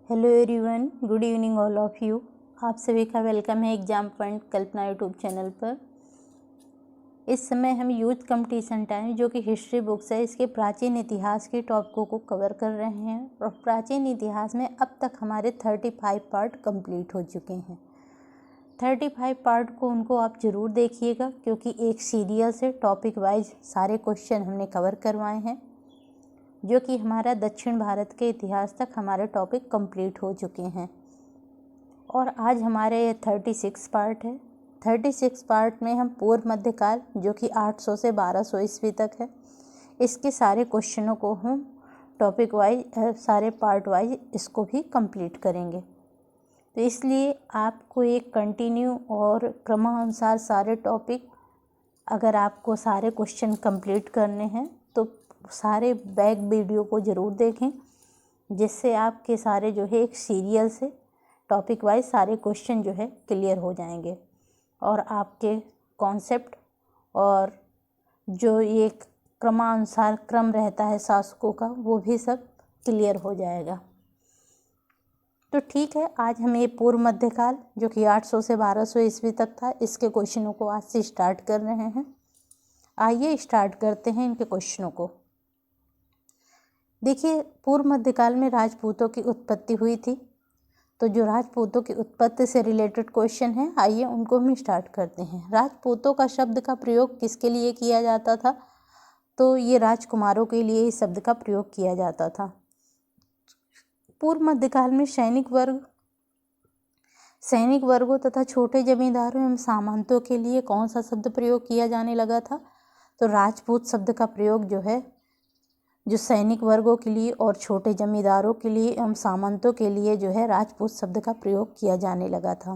Hello everyone, good evening all of you. आप सभी का वेलकम है एग्जाम पॉइंट कल्पना यूट्यूब चैनल पर। इस समय हम यूथ कंपटीशन टाइम जो कि हिस्ट्री बुक्स है, इसके प्राचीन इतिहास के टॉपिकों को कवर कर रहे हैं। और प्राचीन इतिहास में अब तक हमारे 35 पार्ट कंप्लीट हो चुके हैं। 35 पार्ट को उनको आप ज़रूर देखिएगा, क्योंकि एक सीरियल से टॉपिक वाइज सारे क्वेश्चन हमने कवर करवाए हैं, जो कि हमारा दक्षिण भारत के इतिहास तक हमारे टॉपिक कंप्लीट हो चुके हैं। और आज हमारे 36 पार्ट है। 36 पार्ट में हम पूर्व मध्यकाल, जो कि 800 से 1200 ईस्वी तक है, इसके सारे क्वेश्चनों को हम टॉपिक वाइज सारे पार्ट वाइज इसको भी कंप्लीट करेंगे। तो इसलिए आपको एक कंटिन्यू और क्रमानुसार सारे टॉपिक, अगर आपको सारे क्वेश्चन कंप्लीट करने हैं तो सारे बैक वीडियो को ज़रूर देखें, जिससे आपके सारे जो है एक सीरियल से टॉपिक वाइज सारे क्वेश्चन जो है क्लियर हो जाएंगे, और आपके कॉन्सेप्ट और जो एक क्रमानुसार क्रम रहता है शासकों का, वो भी सब क्लियर हो जाएगा। तो ठीक है, आज हम ये पूर्व मध्यकाल जो कि 800 से 1200 ईस्वी तक था, इसके क्वेश्चनों को आज से स्टार्ट कर रहे हैं। आइए स्टार्ट करते हैं इनके क्वेश्चनों को। देखिए, पूर्व मध्यकाल में राजपूतों की उत्पत्ति हुई थी। तो जो राजपूतों की उत्पत्ति से रिलेटेड क्वेश्चन है, आइए उनको हम स्टार्ट करते हैं। राजपूतों का शब्द का प्रयोग किसके लिए किया जाता था? तो ये राजकुमारों के लिए इस शब्द का प्रयोग किया जाता था। पूर्व मध्यकाल में सैनिक वर्गों तथा छोटे जमींदारों एवं सामंतों के लिए कौन सा शब्द प्रयोग किया जाने लगा था? तो राजपूत शब्द का प्रयोग जो है, जो सैनिक वर्गों के लिए और छोटे जमींदारों के लिए एवं सामंतों के लिए जो है राजपूत शब्द का प्रयोग किया जाने लगा था।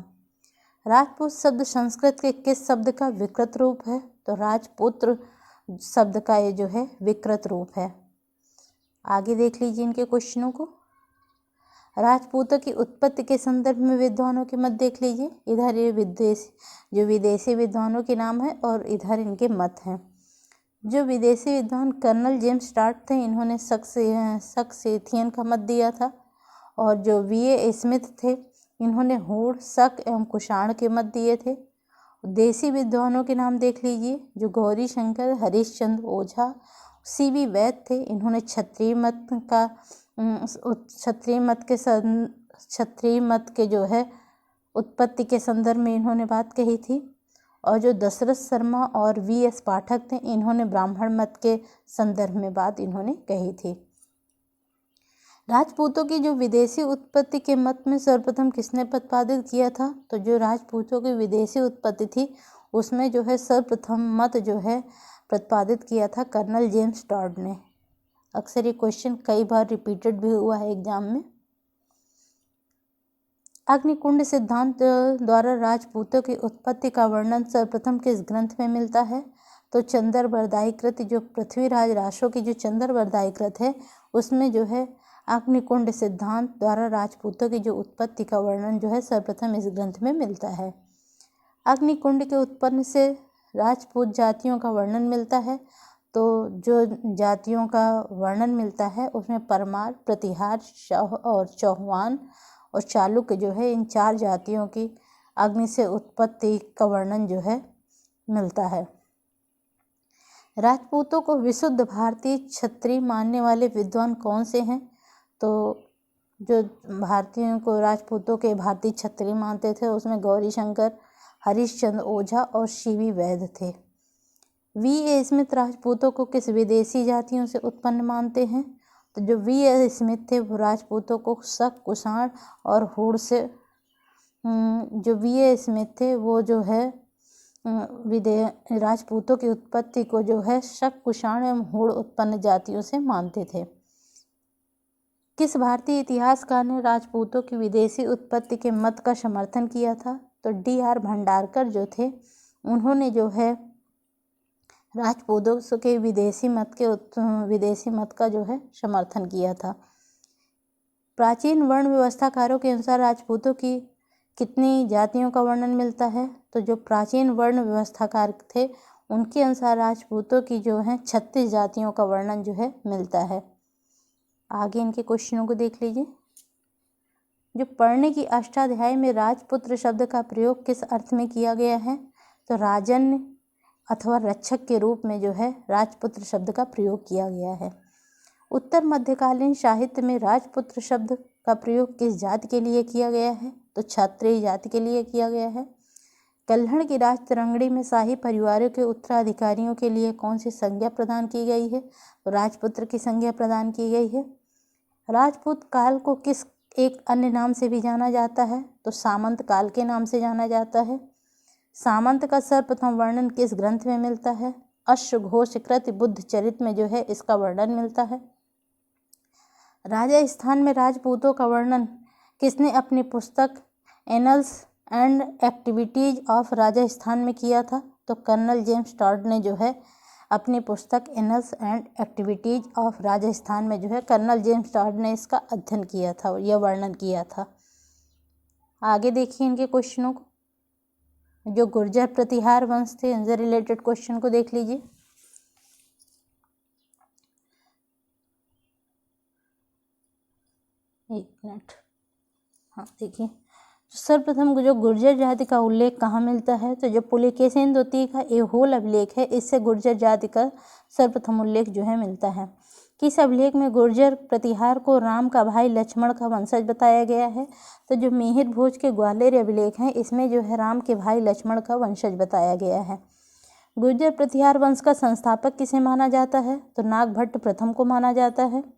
राजपूत शब्द संस्कृत के किस शब्द का विकृत रूप है? तो राजपुत्र शब्द का ये जो है विकृत रूप है। आगे देख लीजिए इनके क्वेश्चनों को। राजपूतों की उत्पत्ति के संदर्भ में विद्वानों के मत देख लीजिए। इधर ये विदेशी विद्वानों के नाम है और इधर इनके मत हैं। जो विदेशी विद्वान कर्नल जेम्स स्टार्ट थे, इन्होंने सक्सेथियन का मत दिया था। और जो वीए स्मिथ थे, इन्होंने हूण, शक एवं कुषाण के मत दिए थे। देसी विद्वानों के नाम देख लीजिए। जो गौरी शंकर, हरिश्चंद्र ओझा, सीवी वैद्य थे, इन्होंने क्षत्रिय मत के जो है उत्पत्ति के संदर्भ में इन्होंने बात कही थी। और जो दशरथ शर्मा और वीएस पाठक थे, इन्होंने ब्राह्मण मत के संदर्भ में बात इन्होंने कही थी। राजपूतों की जो विदेशी उत्पत्ति के मत में सर्वप्रथम किसने प्रतिपादित किया था? तो जो राजपूतों की विदेशी उत्पत्ति थी, उसमें जो है सर्वप्रथम मत जो है प्रतिपादित किया था कर्नल जेम्स टॉड ने। अक्सर ये क्वेश्चन कई बार रिपीटेड भी हुआ है एग्जाम में। अग्निकुंड सिद्धांत द्वारा राजपूतों की उत्पत्ति का वर्णन सर्वप्रथम किस ग्रंथ में मिलता है? तो चंद्रबरदाई कृत, जो पृथ्वीराज रासो की जो चंद्रबरदाई कृत है, उसमें जो है अग्निकुंड सिद्धांत द्वारा राजपूतों की जो उत्पत्ति का वर्णन जो है सर्वप्रथम इस ग्रंथ में मिलता है। अग्निकुंड के उत्पन्न से राजपूत जातियों का वर्णन मिलता है। तो जो जातियों का वर्णन मिलता है उसमें परमार, प्रतिहार, शाह और चौहान और चालुक्य जो है, इन 4 जातियों की अग्नि से उत्पत्ति का वर्णन जो है मिलता है। राजपूतों को विशुद्ध भारतीय क्षत्रिय मानने वाले विद्वान कौन से हैं? तो जो भारतीयों को राजपूतों के भारतीय क्षत्रिय मानते थे, उसमें गौरी शंकर, हरिश्चंद्र ओझा और सीवी वैद्य थे। वीए स्मिथ राजपूतों को किस विदेशी जातियों से उत्पन्न मानते हैं? तो जो वीए स्मिथ थे, वो राजपूतों को शक, कुषाण और हूण से, जो वीए स्मिथ थे वो जो है राजपूतों की उत्पत्ति को जो है शक, कुषाण एवं हूण उत्पन्न जातियों से मानते थे। किस भारतीय इतिहासकार ने राजपूतों की विदेशी उत्पत्ति के मत का समर्थन किया था? तो डी.आर. भंडारकर जो थे, उन्होंने जो है राजपूतों के विदेशी मत का जो है समर्थन किया था। प्राचीन वर्ण व्यवस्थाकारों के अनुसार राजपूतों की कितनी जातियों का वर्णन मिलता है? तो जो प्राचीन वर्ण व्यवस्थाकार थे, उनके अनुसार राजपूतों की जो है 36 जातियों का वर्णन जो है मिलता है। आगे इनके क्वेश्चनों को देख लीजिए। जो पढ़ने की अष्टाध्यायी में राजपुत्र शब्द का प्रयोग किस अर्थ में किया गया है? तो राजन्य अथवा रक्षक के रूप में जो है राजपुत्र शब्द का प्रयोग किया गया है। उत्तर मध्यकालीन साहित्य में राजपुत्र शब्द का प्रयोग किस जाति के लिए किया गया है? तो क्षत्रिय जाति के लिए किया गया है। कल्हड़ की राजतरंगिणी में शाही परिवारों के उत्तराधिकारियों के लिए कौन सी संज्ञा प्रदान की गई है? तो राजपुत्र की संज्ञा प्रदान की गई है। राजपूत काल को किस एक अन्य नाम से भी जाना जाता है? तो सामंत काल के नाम से जाना जाता है। सामंत का सर्वप्रथम वर्णन किस ग्रंथ में मिलता है? अश्वघोषकृत बुद्ध चरित में जो है इसका वर्णन मिलता है। राजस्थान में राजपूतों का वर्णन किसने अपनी पुस्तक annuls and activities of Rajasthan में किया था? तो कर्नल जेम्स टॉड ने जो है अपनी पुस्तक annuls and activities of Rajasthan में जो है कर्नल जेम्स टॉड ने इसका अध्ययन किया था, यह वर्णन किया था। आगे देखिए इनके क्वेश्चनों को। जो गुर्जर प्रतिहार वंश थे इनसे रिलेटेड क्वेश्चन को देख लीजिए। एक मिनट, हाँ देखिए, सर्वप्रथम जो गुर्जर जाति का उल्लेख कहाँ मिलता है? तो जो पुलिकेशिन द्वितीय का एहोल अभिलेख है इससे गुर्जर जाति का सर्वप्रथम उल्लेख जो है मिलता है। किस अभिलेख में गुर्जर प्रतिहार को राम का भाई लक्ष्मण का वंशज बताया गया है? तो जो मिहिर भोज के ग्वालियर अभिलेख हैं इसमें जो है राम के भाई लक्ष्मण का वंशज बताया गया है। गुर्जर प्रतिहार वंश का संस्थापक किसे माना जाता है? तो नागभट्ट प्रथम को माना जाता है।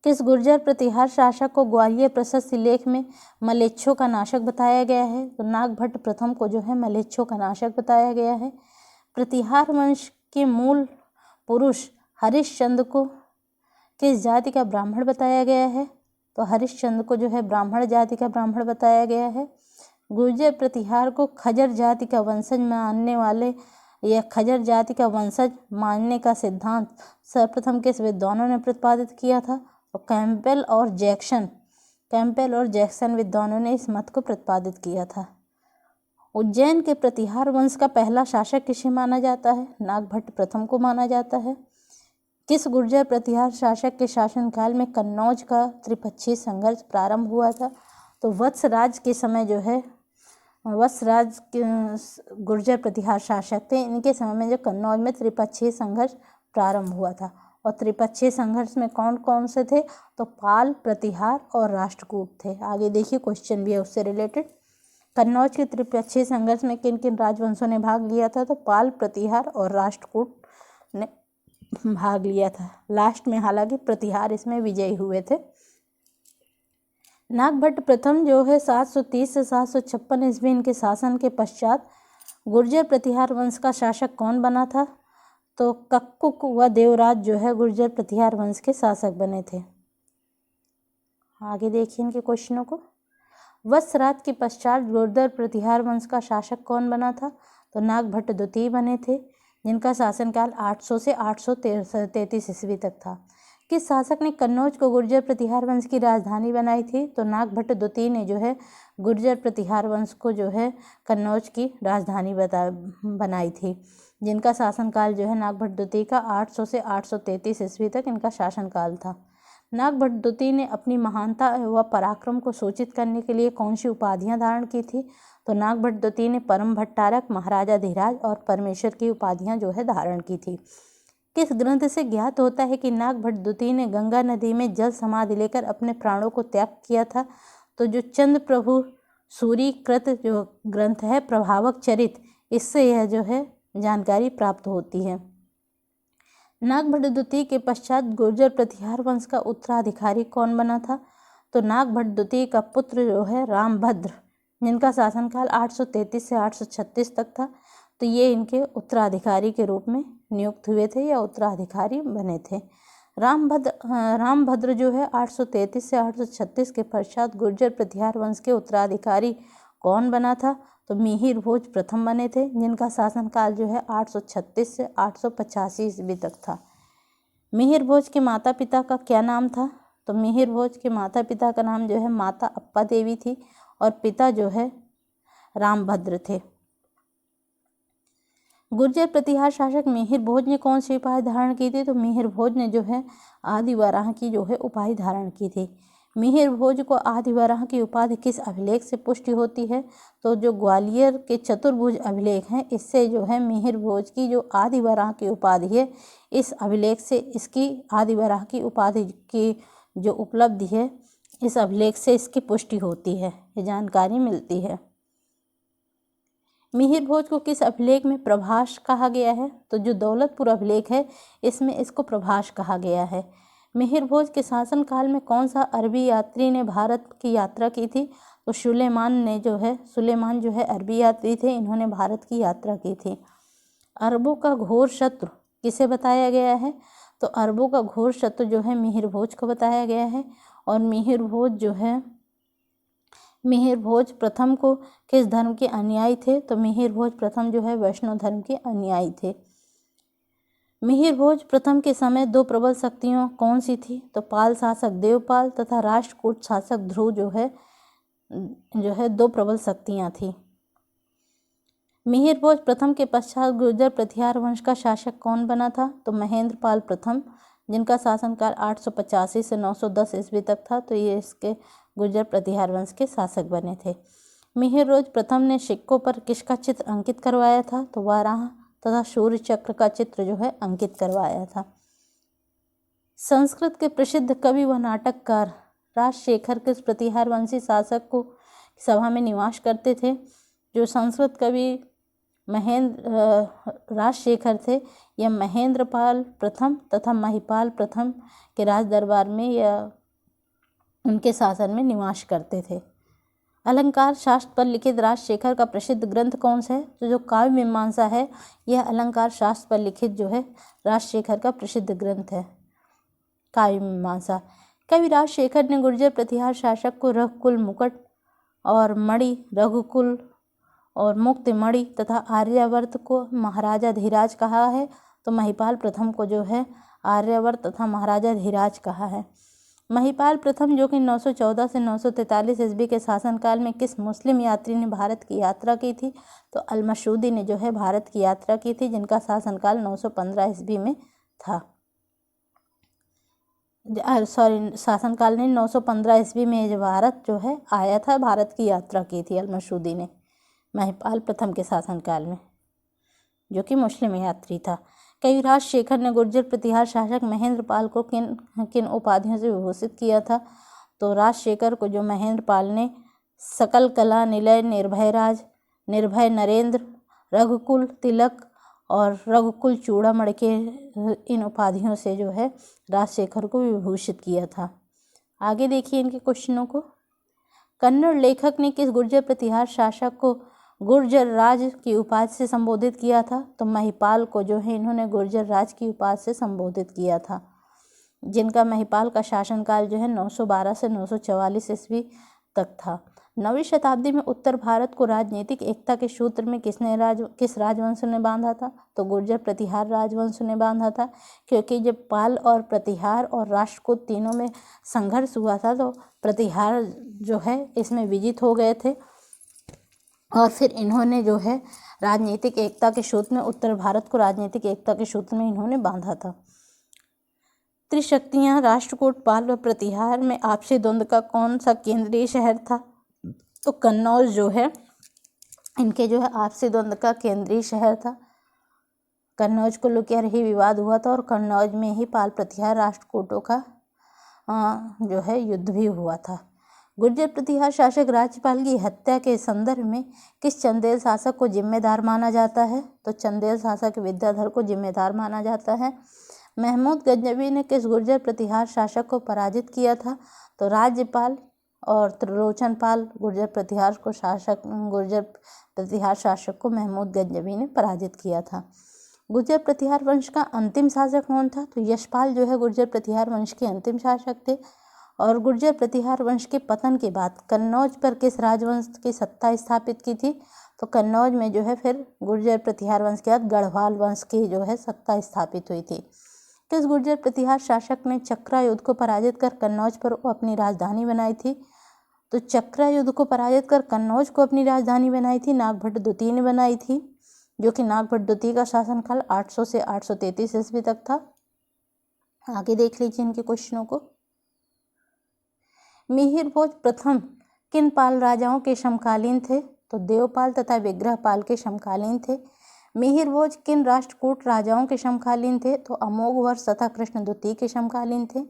किस गुर्जर प्रतिहार शासक को ग्वालियर प्रशस्ति लेख में मलेच्छों का नाशक बताया गया है? तो नागभट्ट प्रथम को जो है मलेच्छों का नाशक बताया गया है। प्रतिहार वंश के मूल पुरुष हरिश्चंद्र को किस जाति का ब्राह्मण बताया गया है? तो हरिश्चंद्र को जो है ब्राह्मण जाति का ब्राह्मण बताया गया है। गुर्जर प्रतिहार को खजर जाति का वंशज मानने वाले या खजर जाति का वंशज मानने का सिद्धांत सर्वप्रथम किस विद्वानों ने प्रतिपादित किया था? तो कैंपबेल और जैक्सन विद्वानों ने इस मत को प्रतिपादित किया था। उज्जैन के प्रतिहार वंश का पहला शासक किसे माना जाता है? नागभट्ट प्रथम को माना जाता है। किस गुर्जर प्रतिहार शासक के शासनकाल में कन्नौज का त्रिपक्षीय संघर्ष प्रारंभ हुआ था? तो वत्सराज के समय जो है वत्सराज के गुर्जर प्रतिहार शासक थे, इनके समय में जो कन्नौज में त्रिपक्षीय संघर्ष प्रारंभ हुआ था। और त्रिपक्षीय संघर्ष में कौन कौन से थे? तो पाल, प्रतिहार और राष्ट्रकूट थे। आगे देखिए क्वेश्चन भी है उससे रिलेटेड। कन्नौज के त्रिपक्षीय संघर्ष में किन किन राजवंशों ने भाग लिया था? तो पाल, प्रतिहार और राष्ट्रकूट ने भाग लिया था। लास्ट में हालांकि प्रतिहार इसमें विजयी हुए थे। नागभट्ट प्रथम जो है 730 से 756 ईस्वी इनके शासन के पश्चात गुर्जर प्रतिहार वंश का शासक कौन बना था? तो कक्कुक व देवराज जो है गुर्जर प्रतिहार वंश के शासक बने थे। आगे देखिए इनके क्वेश्चनों को। वत्सराज के पश्चात गुर्जर प्रतिहार वंश का शासक कौन बना था? तो नागभट्ट द्वितीय बने थे, जिनका शासनकाल 800 से 833 ईस्वी तक था। किस शासक ने कन्नौज को गुर्जर प्रतिहार वंश की राजधानी बनाई थी? तो नागभट्ट द्वितीय ने जो है गुर्जर प्रतिहार वंश को जो है कन्नौज की राजधानी बनाई थी, जिनका शासनकाल जो है नागभट्ट द्वितीय का 800 से 833 ईस्वी तक इनका शासनकाल था। नागभट्ट द्वितीय ने अपनी महानता व पराक्रम को सूचित करने के लिए कौन सी उपाधियां धारण की थी? तो नागभट्ट द्वितीय ने परम भट्टारक, महाराजा धीराज और परमेश्वर की उपाधियां जो है धारण की थी। किस ग्रंथ से ज्ञात होता है कि नागभट्ट द्वितीय ने गंगा नदी में जल समाधि लेकर अपने प्राणों को त्याग किया था? तो जो चंद्र प्रभु सूरीकृत जो ग्रंथ है प्रभावक चरित, इससे यह जो है जानकारी प्राप्त होती है। नागभट्ट द्वितीय के पश्चात गुर्जर प्रतिहार वंश का उत्तराधिकारी कौन बना था? तो नागभट्ट द्वितीय का पुत्र जो है रामभद्र, जिनका शासनकाल 833 से 836 तक था, तो ये इनके उत्तराधिकारी के रूप में नियुक्त हुए थे या उत्तराधिकारी बने थे। रामभद्र जो है 833 से 836 के पश्चात गुर्जर प्रतिहार वंश के उत्तराधिकारी कौन बना था? तो मिहिर भोज प्रथम बने थे, जिनका शासनकाल जो है 836 से 885 ईस्वी तक था। मिहिर भोज के माता पिता का क्या नाम था? तो मिहिर भोज के माता पिता का नाम जो है माता अप्पा देवी थी और पिता जो है रामभद्र थे। गुर्जर प्रतिहार शासक मिहिर भोज ने कौन सी उपाधि धारण की थी? तो मिहिर भोज ने जो है आदि वराह की जो है उपाधि धारण की थी। मिहिर भोज को आदिवराह की उपाधि किस अभिलेख से पुष्टि होती है? तो जो ग्वालियर के चतुर्भुज अभिलेख हैं, इससे जो है मिहिर भोज की जो आदिवराह की उपाधि है, इस अभिलेख से इसकी आदिवराह की उपाधि की जो उपलब्धि है, इस अभिलेख से इसकी पुष्टि होती है, ये जानकारी मिलती है। मिहिर भोज को किस अभिलेख में प्रभास कहा गया है? तो जो दौलतपुर अभिलेख है, इसमें इसको प्रभास कहा गया है। मिहिर भोज के शासनकाल में कौन सा अरबी यात्री ने भारत की यात्रा की थी? तो सुलेमान जो है अरबी यात्री थे, इन्होंने भारत की यात्रा की थी। अरबों का घोर शत्रु किसे बताया गया है? तो अरबों का घोर शत्रु जो है मिहिर भोज को बताया गया है। और मिहिर भोज प्रथम को किस धर्म के अनुयायी थे? तो मिहिर भोज प्रथम जो है वैष्णव धर्म के अनुयायी थे। मिहिर भोज प्रथम के समय दो प्रबल शक्तियों कौन सी थी? तो पाल शासक देवपाल तथा राष्ट्रकूट शासक ध्रुव जो है दो प्रबल शक्तियां थी। मिहिर भोज प्रथम के पश्चात गुर्जर प्रतिहार वंश का शासक कौन बना था? तो महेंद्र पाल प्रथम, जिनका शासनकाल 885 से 910 ईस्वी तक था। तो ये इसके गुर्जर प्रतिहार वंश के शासक बने थे। मिहिर भोज प्रथम ने सिक्कों पर किसका चित्र अंकित करवाया था? तो वाराह तथा सूर्य चक्र का चित्र जो है अंकित करवाया था। संस्कृत के प्रसिद्ध कवि व नाटककार राजशेखर किस प्रतिहार वंशी शासक को सभा में निवास करते थे? जो संस्कृत कवि राजशेखर थे, यह महेंद्रपाल प्रथम तथा महिपाल प्रथम के राज दरबार में या उनके शासन में निवास करते थे। अलंकार शास्त्र पर लिखित राजशेखर का प्रसिद्ध ग्रंथ कौन सा है? तो जो काव्य मीमांसा है, यह अलंकार शास्त्र पर लिखित जो है राजशेखर का प्रसिद्ध ग्रंथ है, काव्य मीमांसा। कवि राजशेखर ने गुर्जर प्रतिहार शासक को रघुकुल मुकुट और मणि, रघुकुल और मुक्त मणि तथा आर्यावर्त को महाराजा धीराज कहा है। तो महिपाल प्रथम को जो है आर्यावर्त तथा महाराजा धीराज कहा है। महिपाल प्रथम जो कि 914 से 943 ईस्वी के शासनकाल में किस मुस्लिम यात्री ने भारत की यात्रा की थी? तो अल-मसूदी ने जो है भारत की यात्रा की थी, जिनका शासनकाल 915 ईस्वी में था। शासनकाल ने 915 ईस्वी में जो भारत जो है आया था, भारत की यात्रा की थी अल-मसूदी ने महिपाल प्रथम के शासनकाल में, जो कि मुस्लिम यात्री था। कवि राजशेखर ने गुर्जर प्रतिहार शासक महेंद्रपाल को किन उपाधियों से विभूषित किया था? तो राजशेखर को जो महेंद्रपाल ने सकल कला निलय, निर्भयराज, निर्भय नरेंद्र, रघुकुल तिलक और रघुकुल चूड़ामणि के इन उपाधियों से जो है राजशेखर को विभूषित किया था। आगे देखिए इनके क्वेश्चनों को। कन्नड़ लेखक ने किस गुर्जर प्रतिहार शासक को गुर्जर राज की उपाधि से संबोधित किया था? तो महिपाल को जो है इन्होंने गुर्जर राज की उपाधि से संबोधित किया था, जिनका महिपाल का शासनकाल जो है 912 से 944 ईस्वी तक था। 9वीं शताब्दी में उत्तर भारत को राजनीतिक एकता के सूत्र में किस राजवंश ने बांधा था? तो गुर्जर प्रतिहार राजवंश ने बांधा था, क्योंकि जब पाल और प्रतिहार और राष्ट्रकूट तीनों में संघर्ष हुआ था, तो प्रतिहार जो है इसमें विजित हो गए थे और फिर इन्होंने जो है राजनीतिक एकता के सूत्र में उत्तर भारत को राजनीतिक एकता के सूत्र में इन्होंने बांधा था। त्रिशक्तियां राष्ट्रकूट, पाल व प्रतिहार में आपसी द्वंद्व का कौन सा केंद्रीय शहर था? तो कन्नौज जो है इनके जो है आपसी द्वंद्व का केंद्रीय शहर था। कन्नौज को लेकर ही विवाद हुआ था और कन्नौज में ही पाल प्रतिहार राष्ट्रकूटों का जो है युद्ध भी हुआ था। गुर्जर प्रतिहार शासक राज्यपाल की हत्या के संदर्भ में किस चंदेल शासक को जिम्मेदार माना जाता है? तो चंदेल शासक विद्याधर को जिम्मेदार माना जाता है। महमूद गजनवी ने किस गुर्जर प्रतिहार शासक को पराजित किया था? तो राज्यपाल और त्रिलोचन पाल गुर्जर प्रतिहार शासक को महमूद गजनवी ने पराजित किया था। गुर्जर प्रतिहार वंश का अंतिम शासक कौन था? तो यशपाल जो है गुर्जर प्रतिहार वंश के अंतिम शासक थे। और गुर्जर प्रतिहार वंश के पतन के बाद कन्नौज पर किस राजवंश की सत्ता स्थापित की थी? तो कन्नौज में जो है फिर गुर्जर प्रतिहार वंश के बाद गढ़वाल वंश की जो है सत्ता स्थापित हुई थी। किस गुर्जर प्रतिहार शासक ने चक्रा युद्ध को पराजित कर कन्नौज पर अपनी राजधानी बनाई थी? तो चक्रा युद्ध को पराजित कर कन्नौज को अपनी राजधानी बनाई थी नागभट्ट द्वितीय ने बनाई थी, जो कि नागभट्ट द्वितीय का शासनकाल 800 से 833 ईस्वी तक था। आगे देख लीजिए इनके क्वेश्चनों को। मिहिर भोज प्रथम किन पाल राजाओं के समकालीन थे? तो देवपाल तथा विग्रहपाल के समकालीन थे। मिहिर भोज किन राष्ट्रकूट राजाओं के समकालीन थे? तो अमोघवर्ष तथा कृष्ण द्वितीय के समकालीन थे।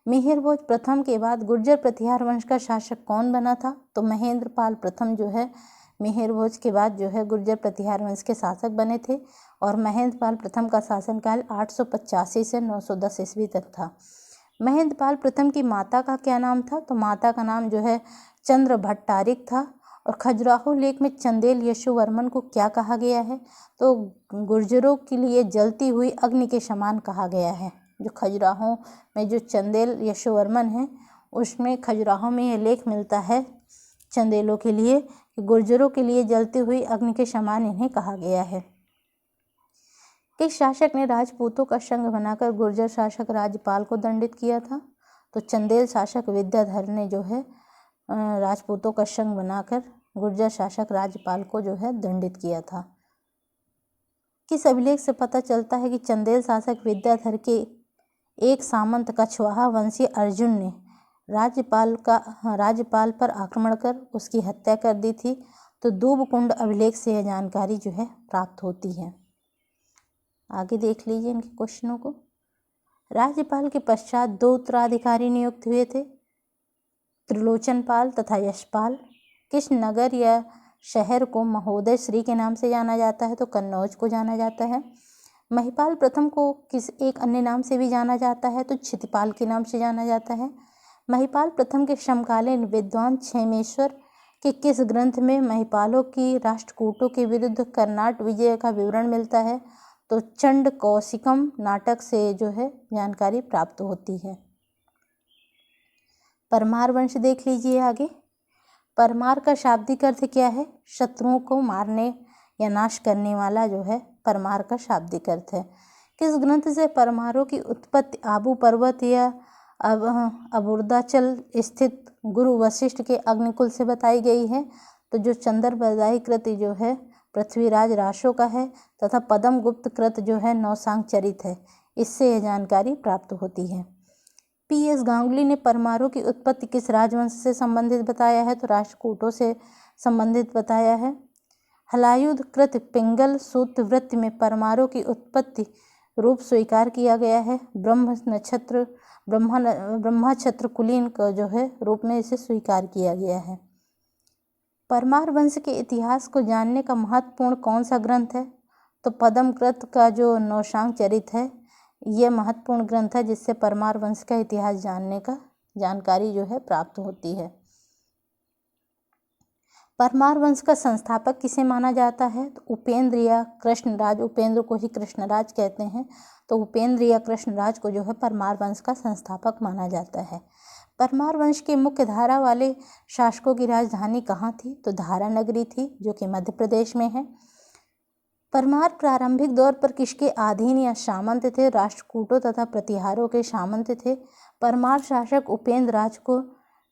मिहिर भोज प्रथम के बाद गुर्जर प्रतिहार वंश का शासक कौन बना था? तो महेंद्र पाल प्रथम जो है मिहिर भोज के बाद जो है गुर्जर प्रतिहार वंश के शासक बने थे और महेंद्र पाल प्रथम का शासनकाल 885 से 910 ईस्वी तक था। महेंद्र पाल प्रथम की माता का क्या नाम था? तो माता का नाम जो है चंद्र भट्टारिक था। और खजुराहो लेख में चंदेल यशोवर्मन को क्या कहा गया है? तो गुर्जरों के लिए जलती हुई अग्नि के समान कहा गया है। जो खजुराहो में जो चंदेल यशोवर्मन है उसमें खजुराहो में ये लेख मिलता है चंदेलों के लिए, गुर्जरों के लिए जलती हुई अग्नि के समान इन्हें कहा गया है। किस शासक ने राजपूतों का संघ बनाकर गुर्जर शासक राज्यपाल को दंडित किया था? तो चंदेल शासक विद्याधर ने जो है राजपूतों का संघ बनाकर गुर्जर शासक राज्यपाल को जो है दंडित किया था। किस अभिलेख से पता चलता है कि चंदेल शासक विद्याधर के एक सामंत कछवाहा वंशी अर्जुन ने राज्यपाल पर आक्रमण कर उसकी हत्या कर दी थी? तो दूबकुंड अभिलेख से यह जानकारी जो है प्राप्त होती है। आगे देख लीजिए इनके क्वेश्चनों को। राज्यपाल के पश्चात 2 उत्तराधिकारी नियुक्त हुए थे, त्रिलोचन पाल तथा यशपाल। किस नगर या शहर को महोदय श्री के नाम से जाना जाता है? तो कन्नौज को जाना जाता है। महिपाल प्रथम को किस एक अन्य नाम से भी जाना जाता है? तो क्षितिपाल के नाम से जाना जाता है। महिपाल प्रथम के समकालीन विद्वान क्षेमेश्वर के किस ग्रंथ में महिपालों की राष्ट्रकूटों के विरुद्ध कर्नाट विजय का विवरण मिलता है? तो चंड कौशिकम नाटक से जो है जानकारी प्राप्त होती है। परमार वंश देख लीजिए आगे। परमार का शाब्दिक अर्थ क्या है? शत्रुओं को मारने या नाश करने वाला जो है परमार का शाब्दिक अर्थ है। किस ग्रंथ से परमारों की उत्पत्ति आबू पर्वत या अबुर्दाचल स्थित गुरु वशिष्ठ के अग्निकुल से बताई गई है? तो जो चंद्रबरदाई कृत जो है पृथ्वीराज राशो का है तथा पद्म गुप्त कृत जो है नौसांग चरित है, इससे यह जानकारी प्राप्त होती है। पी.एस. गांगुली ने परमारों की उत्पत्ति किस राजवंश से संबंधित बताया है? तो राष्ट्रकूटों से संबंधित बताया है। हलायुध कृत पिंगल सूत्र वृत्ति में परमारों की उत्पत्ति रूप स्वीकार किया गया है। ब्रह्मक्षत्र कुलीन का जो है रूप में इसे स्वीकार किया गया है। परमार वंश के इतिहास को जानने का महत्वपूर्ण कौन सा ग्रंथ है? तो पद्मकृत का जो नौशांग चरित है यह महत्वपूर्ण ग्रंथ है जिससे परमार वंश का इतिहास जानने का जानकारी जो है प्राप्त होती है। परमार वंश का संस्थापक किसे माना जाता है? तो उपेंद्र या कृष्णराज, उपेंद्र को ही कृष्णराज कहते हैं, तो उपेंद्र या कृष्णराज को जो है परमार वंश का संस्थापक माना जाता है। परमार वंश के मुख्य धारा वाले शासकों की राजधानी कहाँ थी? तो धारा नगरी थी जो कि मध्य प्रदेश में है। परमार प्रारंभिक दौर पर किसके अधीन या सामंत थे? राष्ट्रकूटों तथा प्रतिहारों के सामंत थे। परमार शासक उपेंद्र राज को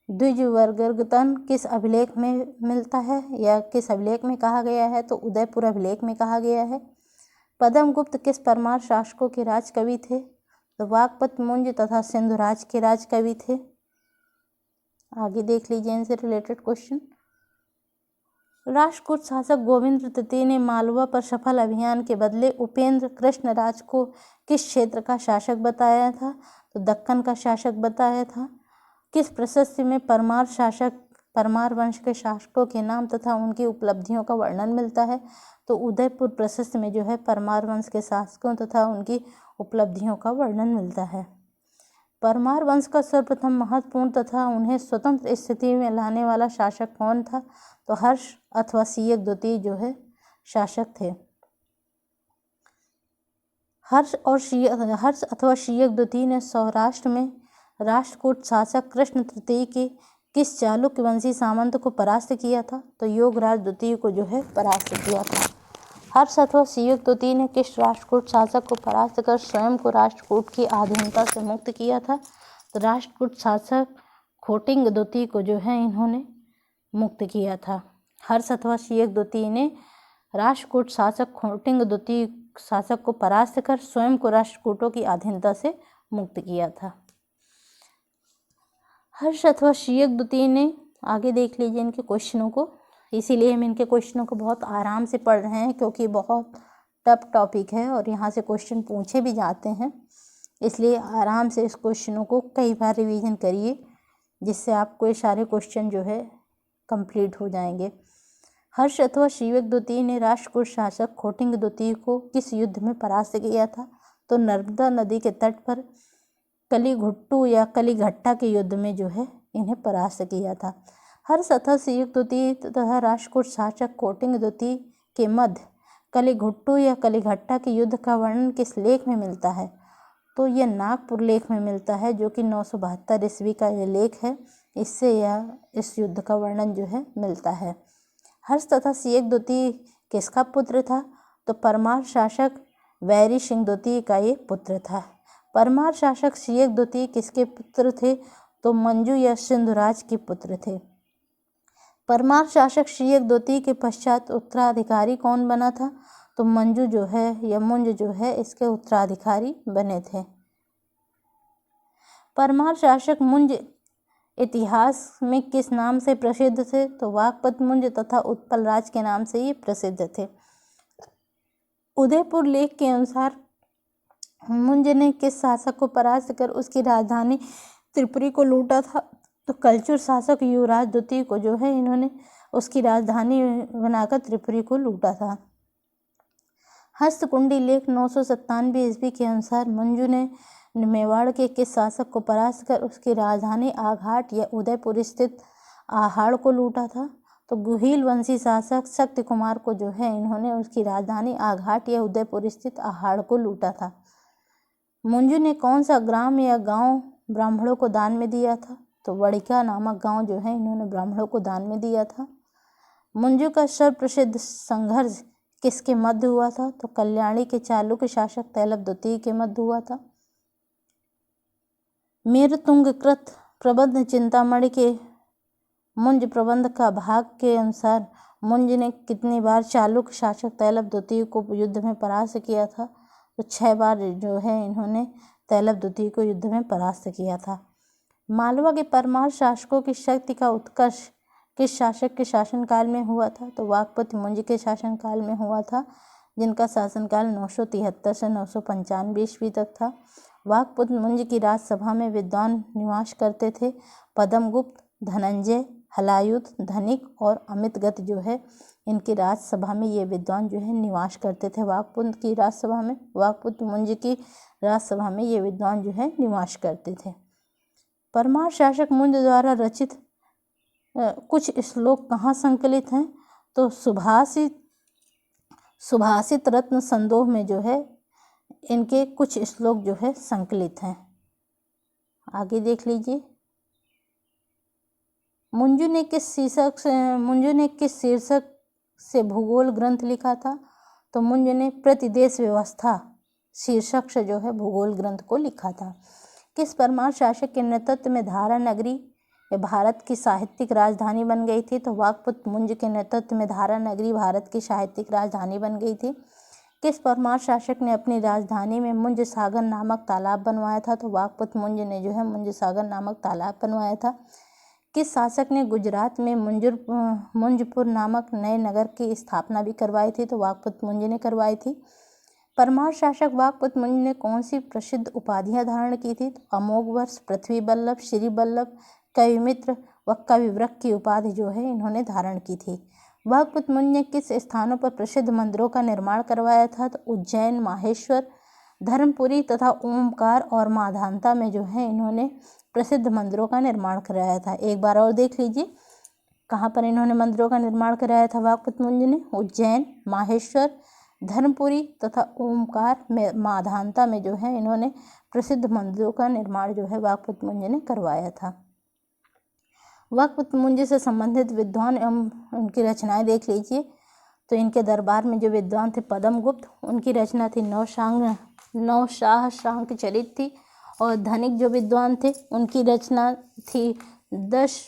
द्विजवर्गतन किस अभिलेख में मिलता है या किस अभिलेख में कहा गया है? तो उदयपुर अभिलेख में कहा गया है। पद्मगुप्त किस परमार शासकों के राजकवि थे? तो वाकपत मुंज तथा सिंधुराज के राजकवि थे। आगे देख लीजिए इनसे रिलेटेड क्वेश्चन। राष्ट्रकूट शासक गोविंद तृतीय ने मालवा पर सफल अभियान के बदले उपेंद्र कृष्णराज को किस क्षेत्र का शासक बताया था? तो दक्कन का शासक बताया था। किस प्रशस्ति में परमार वंश के शासकों के नाम तथा उनकी उपलब्धियों का वर्णन मिलता है? तो उदयपुर प्रशस्ति में जो है परमार वंश के शासकों तथा उनकी उपलब्धियों का वर्णन मिलता है। परमार वंश का सर्वप्रथम महत्वपूर्ण तथा उन्हें स्वतंत्र स्थिति में लाने वाला शासक कौन था? तो हर्ष अथवा शीयक द्वितीय जो है शासक थे। हर्ष अथवा शीयक द्वितीय ने सौराष्ट्र में राष्ट्रकूट शासक कृष्ण तृतीय के किस चालुक्य वंशी सामंत को परास्त किया था? तो योगराज द्वितीय को जो है परास्त किया था। हर्ष अथवा शीयक द्वितीय ने किस राष्ट्रकूट शासक को परास्त कर स्वयं को राष्ट्रकूट की अधीनता से मुक्त किया था? तो राष्ट्रकूट शासक खोटिंग द्वितीय को जो है इन्होंने मुक्त किया था। हर्ष अथवा शीयक द्वितीय ने राष्ट्रकूट शासक खोटिंग द्वितीय शासक को परास्त कर स्वयं को राष्ट्रकूटों की अधीनता से मुक्त किया था। हर्ष अथवा शीयक द्वितीय ने, आगे देख लीजिए इनके क्वेश्चनों को, इसीलिए हम इनके क्वेश्चनों को बहुत आराम से पढ़ रहे हैं क्योंकि बहुत टफ टॉपिक है और यहाँ से क्वेश्चन पूछे भी जाते हैं, इसलिए आराम से इस क्वेश्चनों को कई बार रिवीजन करिए जिससे आपको ये सारे क्वेश्चन जो है कंप्लीट हो जाएंगे। हर्ष अथवा शीयक द्वितीय ने राष्ट्रकूट शासक खोटिंग द्वितीय को किस युद्ध में परास्त किया था? तो नर्मदा नदी के तट पर कलिघुट्टू या कलिघट्टा के युद्ध में जो है इन्हें परास्त किया था। हर्ष अथवा शीयक द्वितीय तथा राष्ट्रकूट शासक खोटिंग द्वितीय के मध्य कलिघुट्टू या कलिघट्टा के युद्ध का वर्णन किस लेख में मिलता है? तो यह नागपुर लेख में मिलता है, जो कि 972 ईस्वी का ये लेख है, इससे यह इस युद्ध का वर्णन जो है मिलता है। हर्ष तथा शीयक द्वितीय किसका पुत्र था? तो परमार शासक वैरी सिंह द्वितीय का ये पुत्र था। परमार शासक शीयक द्वितीय किसके पुत्र थे? तो मंजू या सिंधुराज के पुत्र थे। परमार शासक शीयक द्वितीय के पश्चात उत्तराधिकारी कौन बना था? तो मंजू जो है या मुंज जो है इसके उत्तराधिकारी बने थे। परमार शासक मुंज इतिहास में किस नाम से प्रसिद्ध थे? तो वाकपत मुंज तथा उत्पल राज के नाम से ये प्रसिद्ध थे। उदयपुर लेख के अनुसार मुंज ने किस शासक को परास्त कर उसकी राजधानी त्रिपुरी को लूटा था? तो कलचुर शासक युवराज द्वितीय को जो है इन्होंने उसकी राजधानी बनाकर त्रिपुरी को लूटा था। हस्तकुंडी लेख 997 ईस्वी के अनुसार मंजू ने मेवाड़ के किस शासक को परास्त कर उसकी राजधानी आघाट या उदयपुर स्थित आहाड़ को लूटा था? तो गुहिल वंशी शासक शक्ति कुमार को जो है इन्होंने उसकी राजधानी आघाट या उदयपुर स्थित आहाड़ को लूटा था। मंजू ने कौन सा ग्राम या गांव ब्राह्मणों को दान में दिया था? तो वड़िका नामक गांव जो है इन्होंने ब्राह्मणों को दान में दिया था। मंजू का सर्वप्रसिद्ध संघर्ष किसके मध्य हुआ था? तो कल्याणी के चालुक्य शासक तैलप द्वितीय के मध्य हुआ था। मेरुतुंगकृत प्रबंध चिंतामणि के मुंज प्रबंध का भाग के अनुसार मुंज ने कितनी बार चालुक्य शासक तैलप द्वितीय को युद्ध में परास्त किया था? तो 6 बार जो है इन्होंने तैलप द्वितीय को युद्ध में परास्त किया था। मालवा के परमार शासकों की शक्ति का उत्कर्ष किस शासक के शासनकाल में हुआ था? तो वाकपति मुंज के शासनकाल में हुआ था, जिनका शासनकाल 973 से 995 ईस्वी तक था। वाकपति मुंज की राजसभा में विद्वान निवास करते थे। पद्मगुप्त, धनंजय, हलायुध, धनिक और अमितगत जो है इनकी राजसभा में ये विद्वान जो है निवास करते थे। वाकपति की राजसभा में, वाकपति मुंज की राजसभा में ये विद्वान जो है निवास करते थे। परमार शासक मुंज द्वारा रचित कुछ श्लोक कहाँ संकलित हैं? तो सुभाषित रत्न संदोह में जो है इनके कुछ श्लोक जो है संकलित हैं। आगे देख लीजिए। मंजू ने किस शीर्षक से भूगोल ग्रंथ लिखा था? तो मुंज ने प्रतिदेश व्यवस्था शीर्षक से जो है भूगोल ग्रंथ को लिखा था। किस परमार शासक के नेतृत्व में धारा नगरी भारत की साहित्यिक राजधानी बन गई थी? तो वाकपति मुंज के नेतृत्व में धारा नगरी भारत की साहित्यिक राजधानी बन गई थी। किस परमार शासक ने अपनी राजधानी में मुंज सागर नामक तालाब बनवाया था? तो वाकपति मुंज ने जो है मुंज सागर नामक तालाब बनवाया था। किस शासक ने गुजरात में मुंजपुर नामक नए नगर की स्थापना भी करवाई थी? तो वाकपति मुंज ने करवाई थी। परमार शासक वाकपति मुंज ने कौन सी प्रसिद्ध उपाधियां धारण की थी? तो अमोघ वर्ष, पृथ्वी बल्लभ, श्री बल्लभ, कविमित्र व कविव्रत की उपाधि जो है इन्होंने धारण की थी। वाकपति मुंज ने किस स्थानों पर प्रसिद्ध मंदिरों का निर्माण करवाया था? तो उज्जैन, माहेश्वर, धर्मपुरी तथा ओमकार और माधानता में जो है इन्होंने प्रसिद्ध मंदिरों का निर्माण कराया था। एक बार और देख लीजिए कहाँ पर इन्होंने मंदिरों का निर्माण कराया था वाकपति मुंज ने? उज्जैन, माहेश्वर, धर्मपुरी तथा ओमकार में माधानता में जो है इन्होंने प्रसिद्ध मंदिरों का निर्माण जो है वाकपति मुंज ने करवाया था। वाकपति मुंज से संबंधित विद्वान एवं उनकी रचनाएं देख लीजिए। तो इनके दरबार में जो विद्वान थे पद्मगुप्त, उनकी रचना थी नवशाह शांक चरित थी। और धनिक जो विद्वान थे उनकी रचना थी 10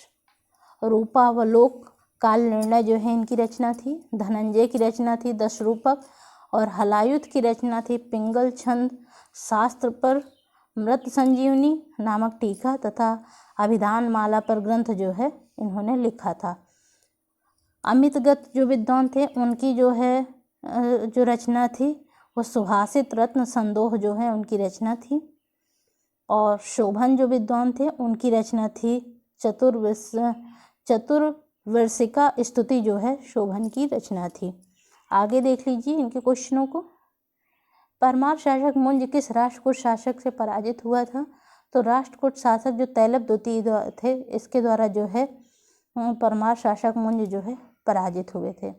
रूपावलोक काल निर्णय जो है इनकी रचना थी। धनंजय की रचना थी 10 रूपक और हलायुध की रचना थी पिंगल छंद शास्त्र पर मृत संजीवनी नामक टीका तथा अभिधान माला पर ग्रंथ जो है इन्होंने लिखा था। अमितगत जो विद्वान थे उनकी जो है जो रचना थी वो सुभाषित रत्न संदोह जो है उनकी रचना थी। और शोभन जो विद्वान थे उनकी रचना थी चतुर्वर्षिका स्तुति जो है शोभन की रचना थी। आगे देख लीजिए इनके क्वेश्चनों को। परमार शासक मुंज किस राष्ट्रकूट शासक से पराजित हुआ था? तो राष्ट्रकूट शासक जो तैलप द्वितीय थे इसके द्वारा जो है परमार शासक मुंज जो है पराजित हुए थे।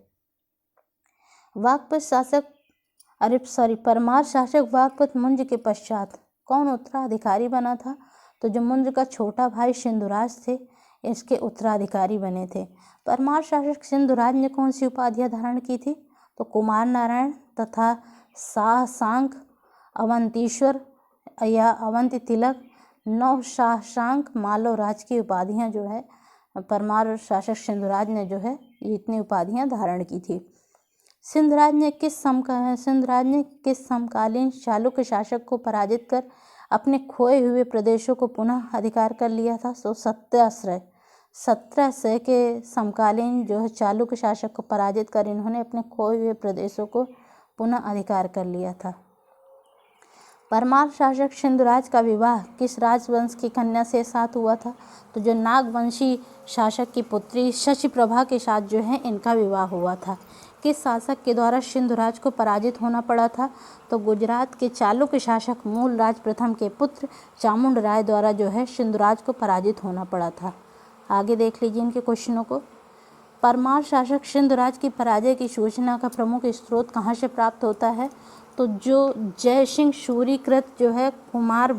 परमार शासक वाकपत मुंज के पश्चात कौन उत्तराधिकारी बना था? तो जो मुंज का छोटा भाई सिंधुराज थे इसके उत्तराधिकारी बने थे। परमार शासक सिंधुराज ने कौन सी उपाधियां धारण की थी? तो कुमार नारायण तथा शाशांक, अवंतीश्वर या अवंती तिलक, नव शाशांक, मालव राज की उपाधियां जो है परमार शासक सिंधुराज ने जो है इतनी उपाधियां धारण की थी। सिंधुराज ने किस समकालीन चालुक्य शासक को पराजित कर अपने खोए हुए प्रदेशों को पुनः अधिकार कर लिया था? तो 1700 के समकालीन जो है चालुक्य शासक को पराजित कर इन्होंने अपने खोए हुए प्रदेशों को पुनः अधिकार कर लिया था। परमार शासक सिंधुराज का विवाह किस राजवंश की कन्या से साथ हुआ था? तो जो नागवंशी शासक की पुत्री शशिप्रभा के साथ जो है इनका विवाह हुआ था। किस शासक के द्वारा सिंधुराज को पराजित होना पड़ा था? तो गुजरात के चालुक्य शासक मूलराज प्रथम के पुत्र चामुंड राय द्वारा जो है सिंधुराज को पराजित होना पड़ा था। आगे देख लीजिए इनके क्वेश्चनों को। परमार शासक सिंधुराज की पराजय की सूचना का प्रमुख स्रोत कहाँ से प्राप्त होता है? तो जो जय सिंह सूरीकृत जो है कुमार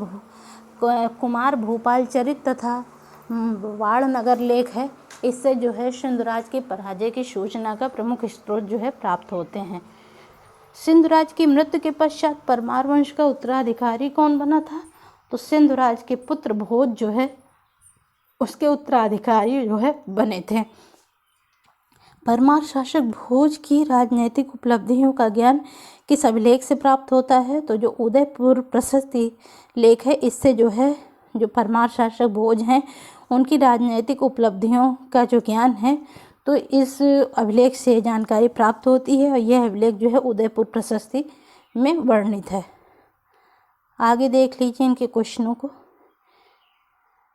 भूपाल चरित तथा वाणनगर लेख है, इससे जो है सिंधुराज की पराजय की सूचना का प्रमुख स्रोत जो है प्राप्त होते हैं। सिंधुराज की मृत्यु के पश्चात परमार वंश का उत्तराधिकारी कौन बना था? तो सिंधुराज के पुत्र भोज जो है उसके उत्तराधिकारी जो है बने थे। परमार शासक भोज की राजनैतिक उपलब्धियों का ज्ञान किस अभिलेख से प्राप्त होता है? तो जो उदयपुर प्रशस्ति लेख है इससे जो है जो परमार शासक भोज हैं उनकी राजनैतिक उपलब्धियों का जो ज्ञान है तो इस अभिलेख से जानकारी प्राप्त होती है और यह अभिलेख जो है उदयपुर प्रशस्ति में वर्णित है। आगे देख लीजिए इनके क्वेश्चनों को।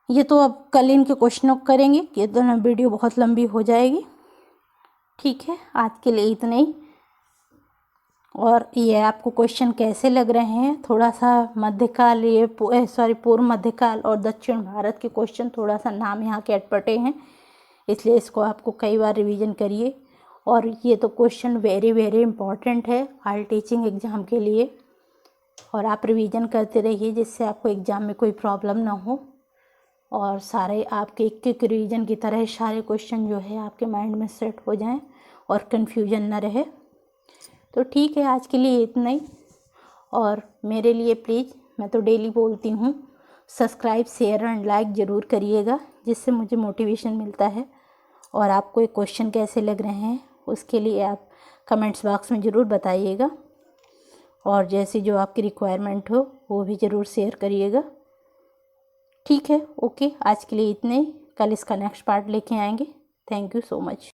ये तो अब कल इनके क्वेश्चनों को करेंगे, ये दोनों वीडियो बहुत लंबी हो जाएगी। ठीक है, आज के लिए इतना ही। और ये आपको क्वेश्चन कैसे लग रहे हैं? थोड़ा सा मध्यकाल पूर्व मध्यकाल और दक्षिण भारत के क्वेश्चन थोड़ा सा नाम यहाँ के अटपटे हैं, इसलिए इसको आपको कई बार रिवीजन करिए। और ये तो क्वेश्चन वेरी वेरी इम्पॉर्टेंट है ऑल टीचिंग एग्ज़ाम के लिए, और आप रिवीजन करते रहिए जिससे आपको एग्ज़ाम में कोई प्रॉब्लम ना हो और सारे आपके एक रिवीजन की तरह सारे क्वेश्चन जो है आपके माइंड में सेट हो जाएं और कन्फ्यूजन ना रहे। तो ठीक है, आज के लिए इतना ही। और मेरे लिए प्लीज़, मैं तो डेली बोलती हूँ, सब्सक्राइब शेयर एंड लाइक ज़रूर करिएगा जिससे मुझे मोटिवेशन मिलता है। और आपको एक क्वेश्चन कैसे लग रहे हैं उसके लिए आप कमेंट्स बॉक्स में ज़रूर बताइएगा, और जैसी जो आपकी रिक्वायरमेंट हो वो भी ज़रूर शेयर करिएगा। ठीक है, ओके, आज के लिए इतने ही। कल इसका नेक्स्ट पार्ट लेके आएंगे। Thank you so much.